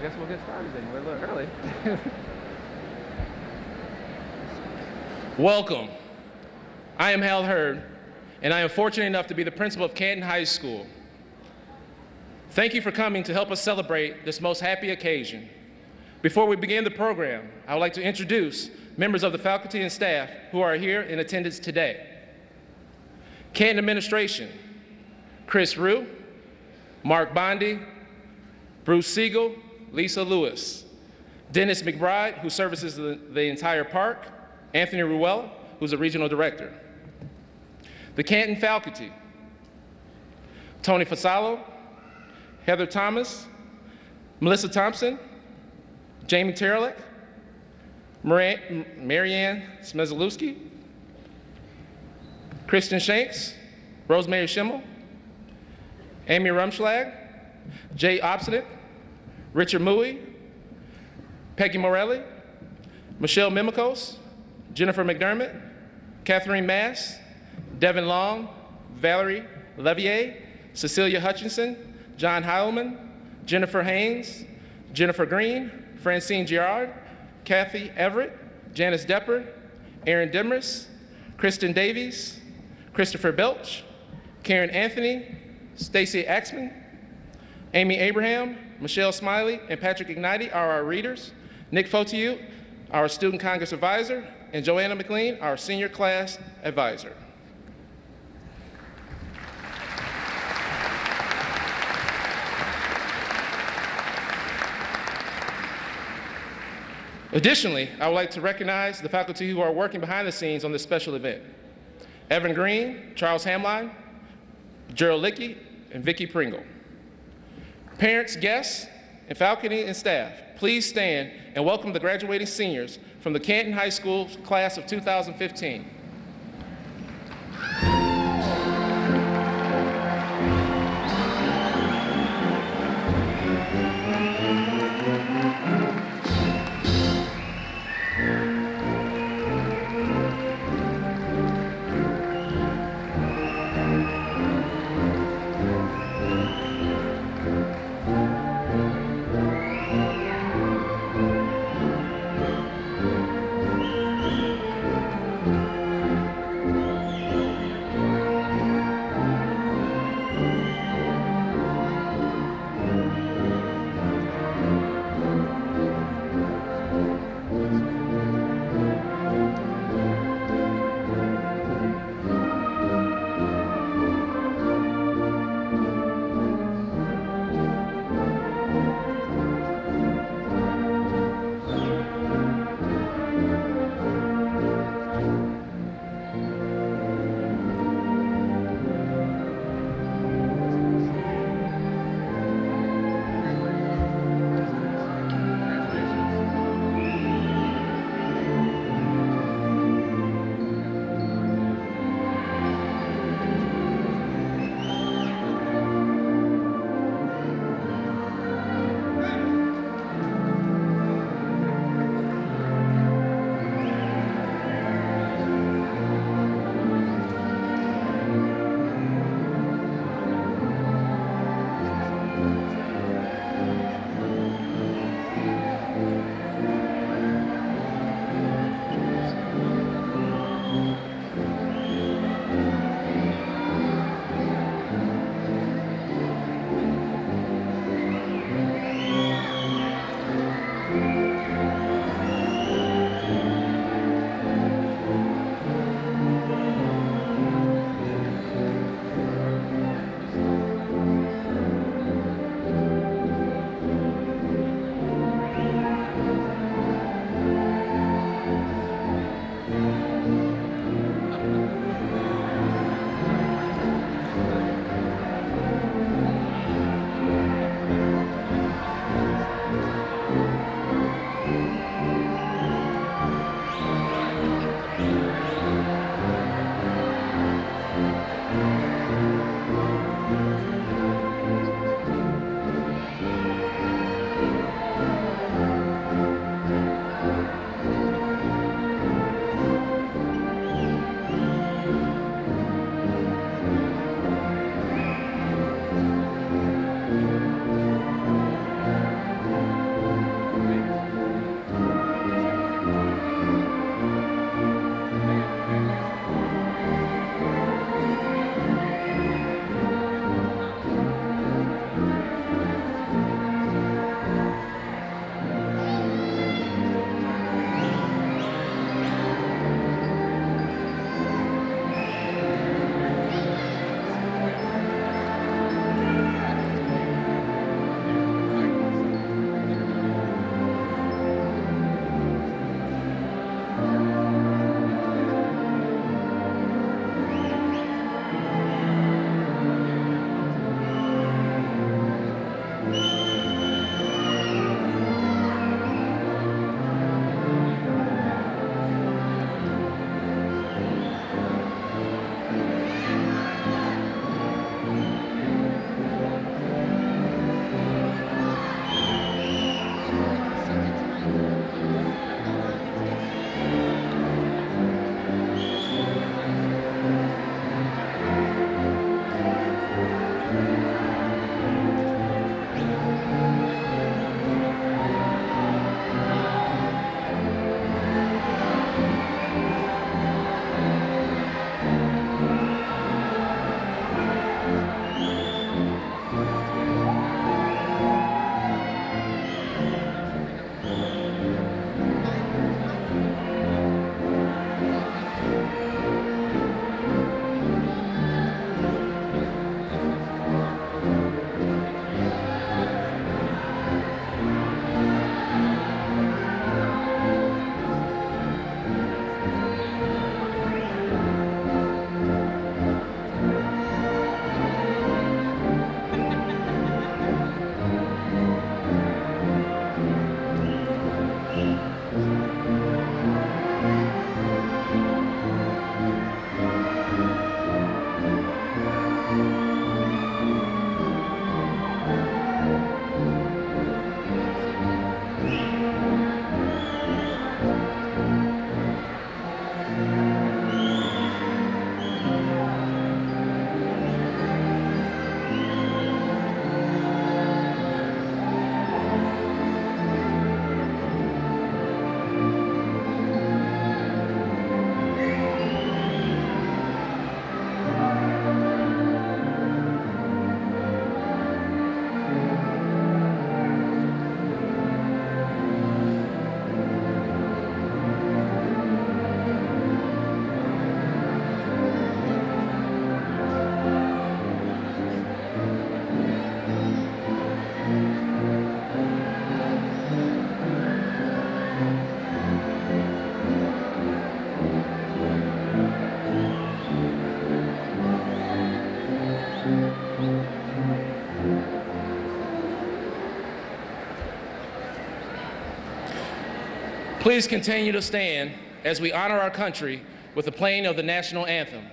I guess we'll get started then. We're a little early. Welcome. I am Hal Hurd, and I am fortunate enough to be the principal of Canton High School. Thank you for coming to help us celebrate this most happy occasion. Before we begin the program, I would like to introduce members of the faculty and staff who are here in attendance today. Canton Administration, Chris Rue, Mark Bondi, Bruce Siegel, Lisa Lewis, Dennis McBride, who services the entire park, Anthony Ruella, who's a regional director. The Canton faculty, Tony Fasalo, Heather Thomas, Melissa Thompson, Jamie Terlick, Marianne Smezalewski, Kristen Shanks, Rosemary Schimmel, Amy Rumschlag, Jay Obstinate, Richard Mui, Peggy Morelli, Michelle Mimikos, Jennifer McDermott, Catherine Mass, Devin Long, Valerie Levier, Cecilia Hutchinson, John Heilman, Jennifer Haynes, Jennifer Green, Francine Girard, Kathy Everett, Janice Depper, Aaron Demers, Kristen Davies, Christopher Belch, Karen Anthony, Stacy Axman, Amy Abraham, Michelle Smiley, and Patrick Igniti are our readers. Nick Fotiu, our Student Congress Advisor, and Joanna McLean, our Senior Class Advisor. Additionally, I would like to recognize the faculty who are working behind the scenes on this special event. Evan Green, Charles Hamline, Gerald Lickey, and Vicki Pringle. Parents, guests, and faculty and staff, please stand and welcome the graduating seniors from the Canton High School class of 2015. Please continue to stand as we honor our country with the playing of the National Anthem.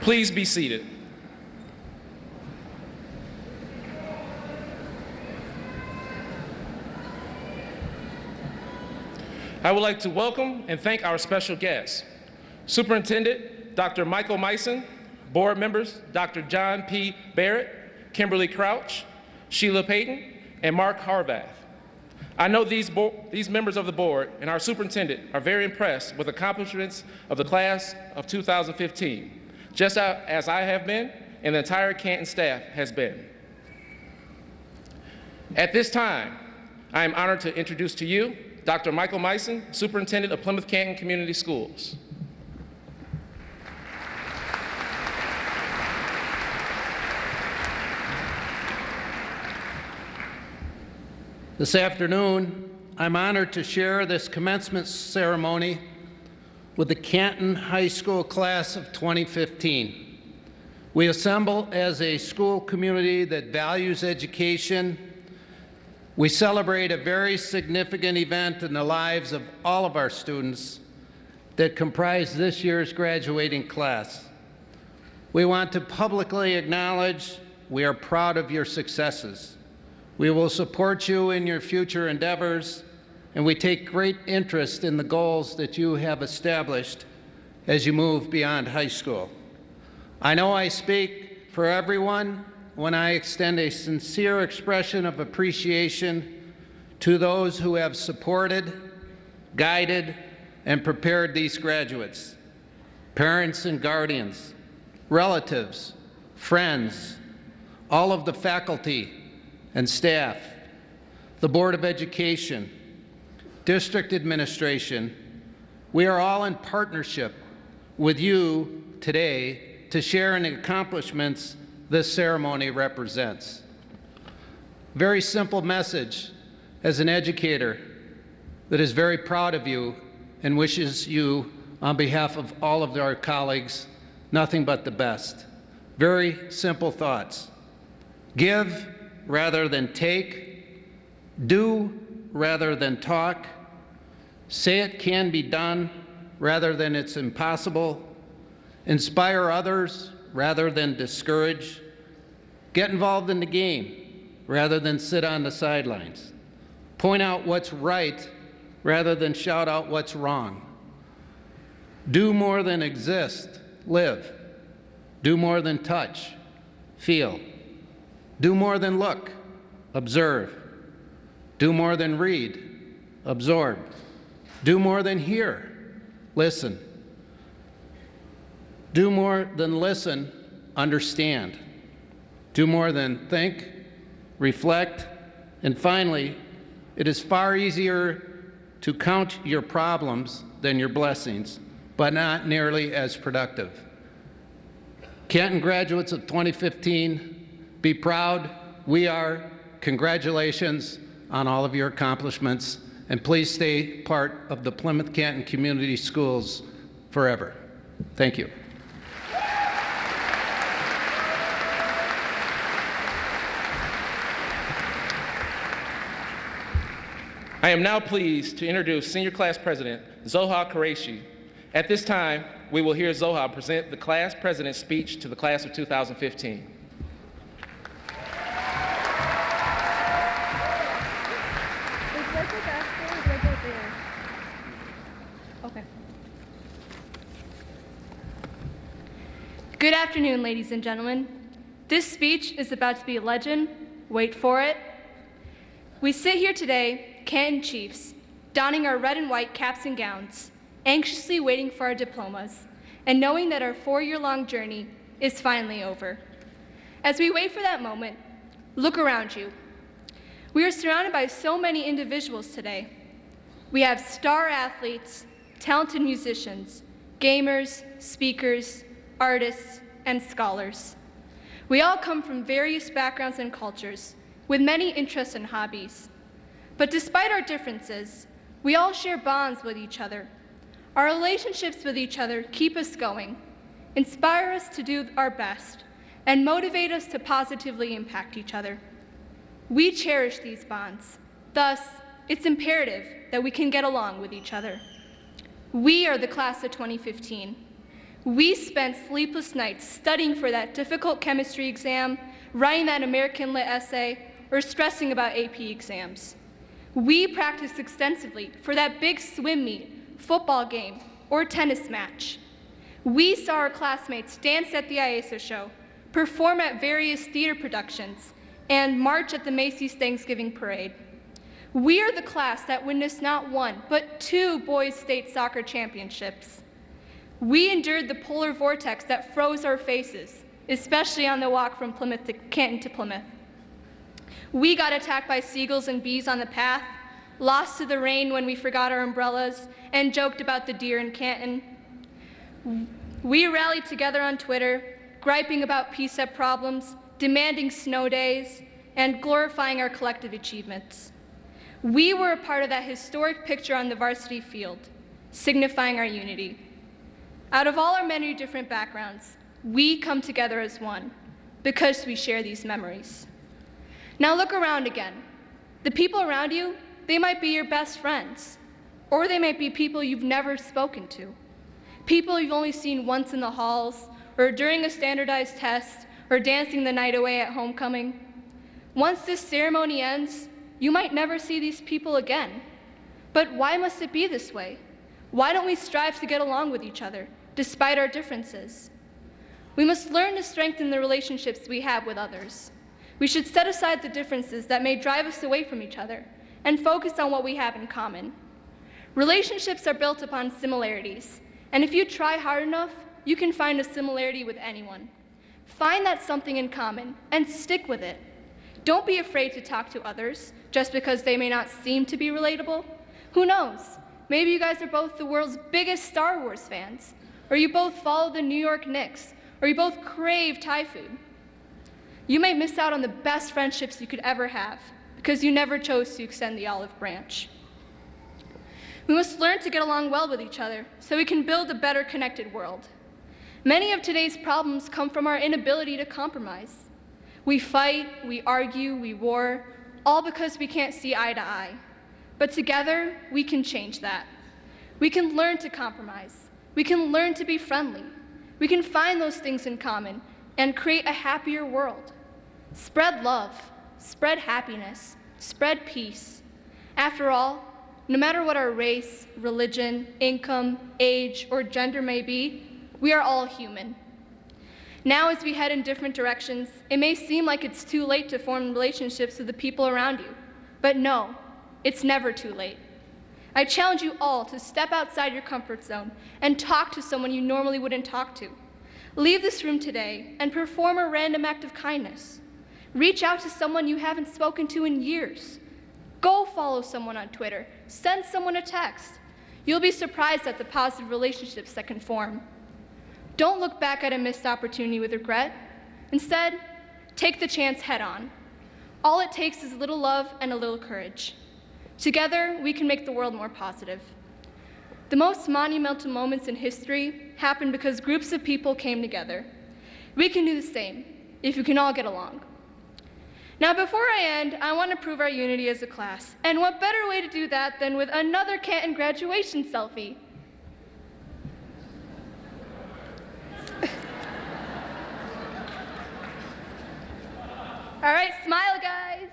Please be seated. I would like to welcome and thank our special guests, Superintendent Dr. Michael Meissen, board members Dr. John P. Barrett, Kimberly Crouch, Sheila Payton, and Mark Harvath. I know these members of the board and our superintendent are very impressed with accomplishments of the class of 2015. Just as I have been, and the entire Canton staff has been. At this time, I am honored to introduce to you Dr. Michael Meissen, Superintendent of Plymouth Canton Community Schools. This afternoon, I'm honored to share this commencement ceremony with the Canton High School class of 2015. We assemble as a school community that values education. We celebrate a very significant event in the lives of all of our students that comprise this year's graduating class. We want to publicly acknowledge we are proud of your successes. We will support you in your future endeavors, and we take great interest in the goals that you have established as you move beyond high school. I know I speak for everyone when I extend a sincere expression of appreciation to those who have supported, guided, and prepared these graduates, parents and guardians, relatives, friends, all of the faculty and staff, the Board of Education, district administration. We are all in partnership with you today to share in the accomplishments this ceremony represents. Very simple message as an educator that is very proud of you and wishes you, on behalf of all of our colleagues, nothing but the best. Very simple thoughts. Give rather than take, do rather than talk, say it can be done rather than it's impossible, inspire others rather than discourage, get involved in the game rather than sit on the sidelines, point out what's right rather than shout out what's wrong. Do more than exist, live. Do more than touch, feel. Do more than look, observe. Do more than read, absorb. Do more than hear, listen. Do more than listen, understand. Do more than think, reflect, and finally, it is far easier to count your problems than your blessings, but not nearly as productive. Canton graduates of 2015, be proud. We are. Congratulations on all of your accomplishments, and please stay part of the Plymouth Canton Community Schools forever. Thank you. I am now pleased to introduce Senior Class President Zoha Qureshi. At this time, we will hear Zoha present the Class President's speech to the Class of 2015. Okay. Good afternoon, ladies and gentlemen. This speech is about to be a legend. Wait for it. We sit here today, Canton Chiefs, donning our red and white caps and gowns, anxiously waiting for our diplomas, and knowing that our 4-year-long journey is finally over. As we wait for that moment, look around you. We are surrounded by so many individuals today. We have star athletes, talented musicians, gamers, speakers, artists, and scholars. We all come from various backgrounds and cultures, with many interests and hobbies. But despite our differences, we all share bonds with each other. Our relationships with each other keep us going, inspire us to do our best, and motivate us to positively impact each other. We cherish these bonds. Thus, it's imperative that we can get along with each other. We are the class of 2015. We spent sleepless nights studying for that difficult chemistry exam, writing that American Lit essay, or stressing about AP exams. We practiced extensively for that big swim meet, football game, or tennis match. We saw our classmates dance at the IASA show, perform at various theater productions, and march at the Macy's Thanksgiving Parade. We are the class that witnessed not one, but 2 boys' state soccer championships. We endured the polar vortex that froze our faces, especially on the walk from Canton to Plymouth. We got attacked by seagulls and bees on the path, lost to the rain when we forgot our umbrellas, and joked about the deer in Canton. We rallied together on Twitter, griping about PSEP problems, demanding snow days, and glorifying our collective achievements. We were a part of that historic picture on the varsity field, signifying our unity. Out of all our many different backgrounds, we come together as one because we share these memories. Now look around again. The people around you, they might be your best friends, or they might be people you've never spoken to, people you've only seen once in the halls, or during a standardized test, or dancing the night away at homecoming. Once this ceremony ends, you might never see these people again. But why must it be this way? Why don't we strive to get along with each other, despite our differences? We must learn to strengthen the relationships we have with others. We should set aside the differences that may drive us away from each other and focus on what we have in common. Relationships are built upon similarities, and if you try hard enough, you can find a similarity with anyone. Find that something in common and stick with it. Don't be afraid to talk to others just because they may not seem to be relatable. Who knows? Maybe you guys are both the world's biggest Star Wars fans, or you both follow the New York Knicks, or you both crave Thai food. You may miss out on the best friendships you could ever have because you never chose to extend the olive branch. We must learn to get along well with each other so we can build a better connected world. Many of today's problems come from our inability to compromise. We fight, we argue, we war, all because we can't see eye to eye. But together, we can change that. We can learn to compromise. We can learn to be friendly. We can find those things in common and create a happier world. Spread love, spread happiness, spread peace. After all, no matter what our race, religion, income, age, or gender may be, we are all human. Now, as we head in different directions, it may seem like it's too late to form relationships with the people around you. But no, it's never too late. I challenge you all to step outside your comfort zone and talk to someone you normally wouldn't talk to. Leave this room today and perform a random act of kindness. Reach out to someone you haven't spoken to in years. Go follow someone on Twitter. Send someone a text. You'll be surprised at the positive relationships that can form. Don't look back at a missed opportunity with regret. Instead, take the chance head on. All it takes is a little love and a little courage. Together, we can make the world more positive. The most monumental moments in history happened because groups of people came together. We can do the same if we can all get along. Now, before I end, I want to prove our unity as a class. And what better way to do that than with another Canton graduation selfie? All right, smile, guys.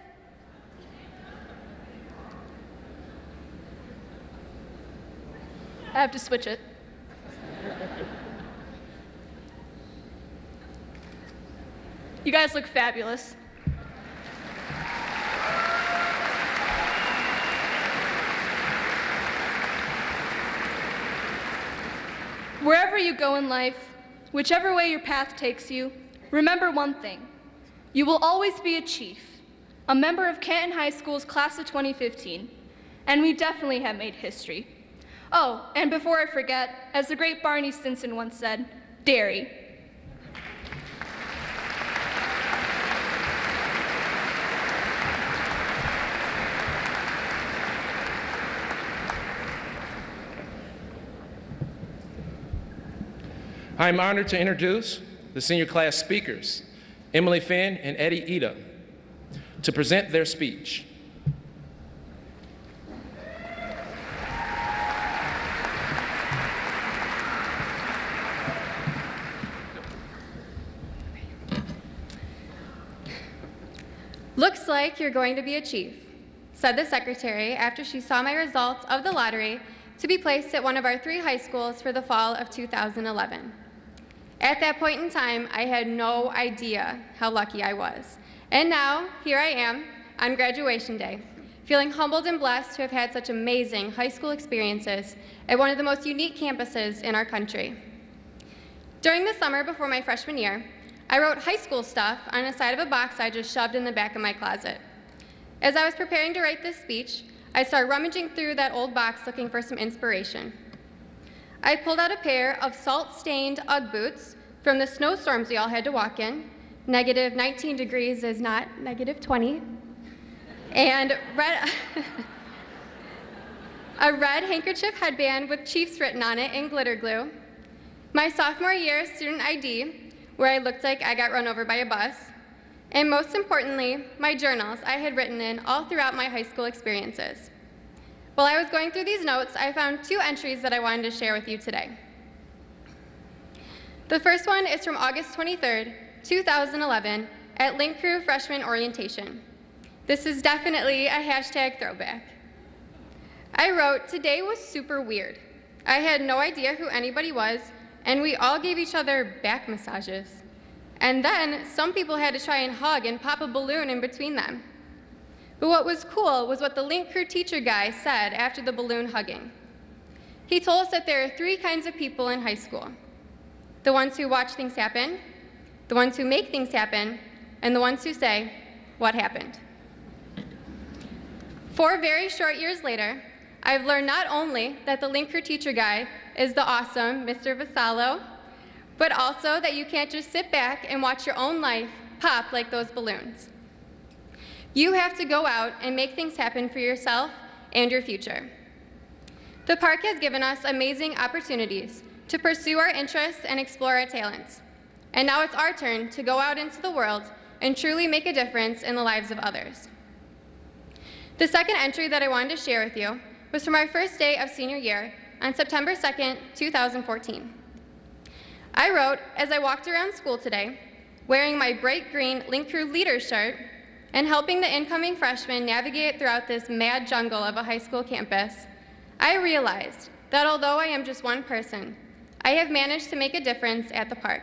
I have to switch it. You guys look fabulous. Wherever you go in life, whichever way your path takes you, remember one thing. You will always be a chief, a member of Canton High School's class of 2015, and we definitely have made history. Oh, and before I forget, as the great Barney Stinson once said, dairy. I am honored to introduce the senior class speakers, Emily Finn and Eddie Ida, to present their speech. Looks like you're going to be a chief, said the secretary after she saw my results of the lottery to be placed at one of our 3 high schools for the fall of 2011. At that point in time, I had no idea how lucky I was. And now, here I am on graduation day, feeling humbled and blessed to have had such amazing high school experiences at one of the most unique campuses in our country. During the summer before my freshman year, I wrote high school stuff on the side of a box I just shoved in the back of my closet. As I was preparing to write this speech, I started rummaging through that old box looking for some inspiration. I pulled out a pair of salt-stained Ugg boots from the snowstorms we all had to walk in. Negative 19 degrees is not negative 20. And a red handkerchief headband with Chiefs written on it in glitter glue. My sophomore year student ID, where I looked like I got run over by a bus. And most importantly, my journals I had written in all throughout my high school experiences. While I was going through these notes, I found 2 entries that I wanted to share with you today. The first one is from August 23rd, 2011, at Link Crew Freshman Orientation. This is definitely a hashtag throwback. I wrote, "Today was super weird. I had no idea who anybody was, and we all gave each other back massages. And then some people had to try and hug and pop a balloon in between them. But what was cool was what the Link Crew teacher guy said after the balloon hugging. He told us that there are 3 kinds of people in high school: the ones who watch things happen, the ones who make things happen, and the ones who say, 'What happened?'" 4 very short years later, I've learned not only that the Link Crew teacher guy is the awesome Mr. Vassallo, but also that you can't just sit back and watch your own life pop like those balloons. You have to go out and make things happen for yourself and your future. The park has given us amazing opportunities to pursue our interests and explore our talents. And now it's our turn to go out into the world and truly make a difference in the lives of others. The second entry that I wanted to share with you was from our first day of senior year on September 2nd, 2014. I wrote, as I walked around school today, wearing my bright green Link Crew leader shirt and helping the incoming freshmen navigate throughout this mad jungle of a high school campus, I realized that although I am just one person, I have managed to make a difference at the park.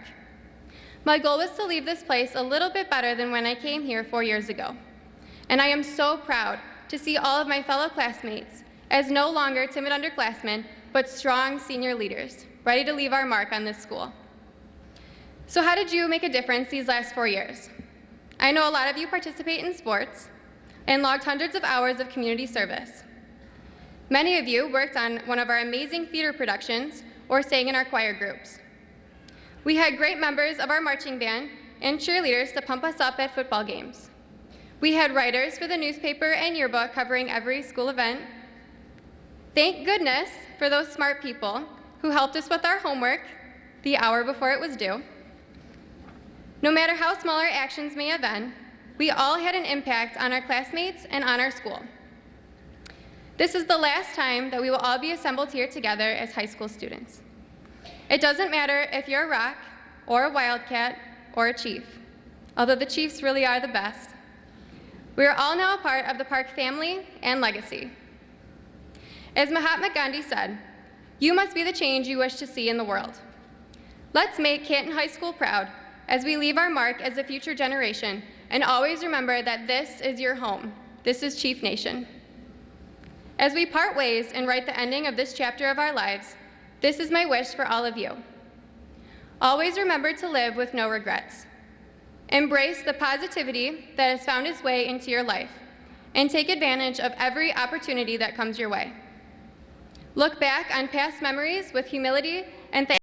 My goal was to leave this place a little bit better than when I came here 4 years ago. And I am so proud to see all of my fellow classmates as no longer timid underclassmen, but strong senior leaders, ready to leave our mark on this school. So how did you make a difference these last 4 years? I know a lot of you participate in sports and logged hundreds of hours of community service. Many of you worked on one of our amazing theater productions or sang in our choir groups. We had great members of our marching band and cheerleaders to pump us up at football games. We had writers for the newspaper and yearbook covering every school event. Thank goodness for those smart people who helped us with our homework the hour before it was due. No matter how small our actions may have been, we all had an impact on our classmates and on our school. This is the last time that we will all be assembled here together as high school students. It doesn't matter if you're a Rock, or a Wildcat, or a Chief, although the Chiefs really are the best. We are all now a part of the Park family and legacy. As Mahatma Gandhi said, you must be the change you wish to see in the world. Let's make Canton High School proud as we leave our mark as a future generation, and always remember that this is your home. This is Chief Nation. As we part ways and write the ending of this chapter of our lives, this is my wish for all of you. Always remember to live with no regrets. Embrace the positivity that has found its way into your life, and take advantage of every opportunity that comes your way. Look back on past memories with humility and thank